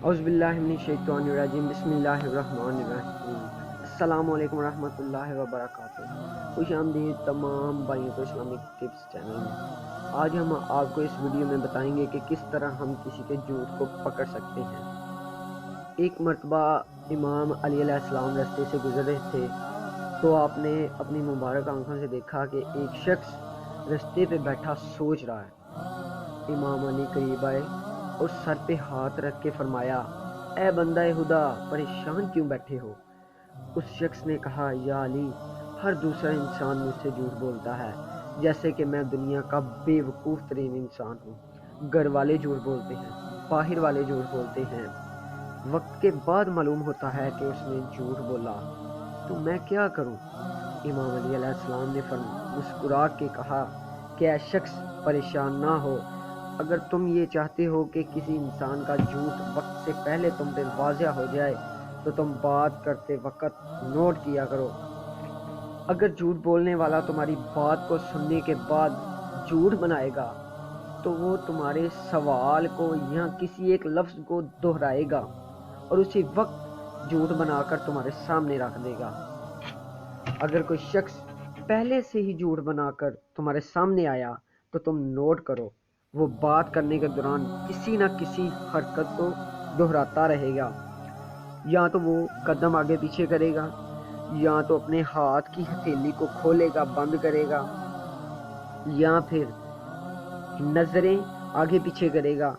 اعوذ باللہ من الشیطان الرجیم بسم اللہ الرحمن الرحیم السلام علیکم ورحمۃ اللہ وبرکاتہ۔ خوش آمدید تمام بھائیوں کو اسلامک ٹپس چینل میں۔ آج ہم آپ کو اس ویڈیو میں بتائیں گے کہ کس طرح ہم کسی کے جھوٹ کو پکڑ سکتے ہیں۔ ایک مرتبہ امام علی علیہ السلام راستے سے گزر رہے تھے تو آپ نے اپنی مبارک آنکھوں سے دیکھا کہ ایک شخص راستے پہ بیٹھا سوچ رہا ہے۔ امام علی قریب آئے اور سر پہ ہاتھ رکھ کے فرمایا، اے بندہ خدا، پریشان کیوں بیٹھے ہو؟ اس شخص نے کہا، یا علی، ہر دوسرا انسان مجھ سے جھوٹ بولتا ہے، جیسے کہ میں دنیا کا بے وقوف ترین انسان ہوں۔ گھر والے جھوٹ بولتے ہیں، باہر والے جھوٹ بولتے ہیں، وقت کے بعد معلوم ہوتا ہے کہ اس نے جھوٹ بولا، تو میں کیا کروں؟ امام علی علیہ السلام نے مسکرا کے کہا کہ اے شخص، پریشان نہ ہو۔ اگر تم یہ چاہتے ہو کہ کسی انسان کا جھوٹ وقت سے پہلے تم پہ واضح ہو جائے تو تم بات کرتے وقت نوٹ کیا کرو۔ اگر جھوٹ بولنے والا تمہاری بات کو سننے کے بعد جھوٹ بنائے گا تو وہ تمہارے سوال کو یا کسی ایک لفظ کو دہرائے گا اور اسی وقت جھوٹ بنا کر تمہارے سامنے رکھ دے گا۔ اگر کوئی شخص پہلے سے ہی جھوٹ بنا کر تمہارے سامنے آیا تو تم نوٹ کرو، وہ بات کرنے کے دوران کسی نہ کسی حرکت کو دہراتا رہے گا۔ یا تو وہ قدم آگے پیچھے کرے گا، یا تو اپنے ہاتھ کی ہتھیلی کو کھولے گا، بند کرے گا، یا پھر نظریں آگے پیچھے کرے گا،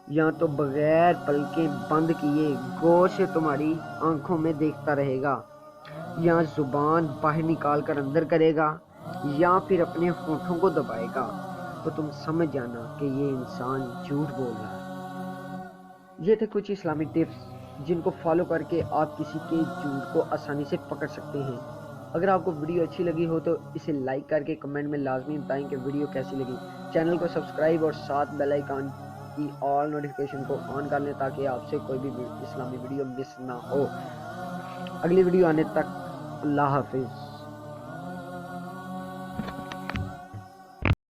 یا تو بغیر پلکیں بند کیے غور سے تمہاری آنکھوں میں دیکھتا رہے گا، یا زبان باہر نکال کر اندر کرے گا، یا پھر اپنے ہونٹوں کو دبائے گا۔ تو تم سمجھ جانا کہ یہ انسان جھوٹ بول رہا ہے۔ یہ تھے کچھ اسلامک ٹپس جن کو فالو کر کے آپ کسی کے جھوٹ کو آسانی سے پکڑ سکتے ہیں۔ اگر آپ کو ویڈیو اچھی لگی ہو تو اسے لائک کر کے کمنٹ میں لازمی بتائیں کہ ویڈیو کیسی لگی۔ چینل کو سبسکرائب اور ساتھ بیل آئیکن کی آل نوٹیفیکیشن کو آن کر لیں تاکہ آپ سے کوئی بھی اسلامی ویڈیو مس نہ ہو۔ اگلی ویڈیو آنے تک اللہ حافظ۔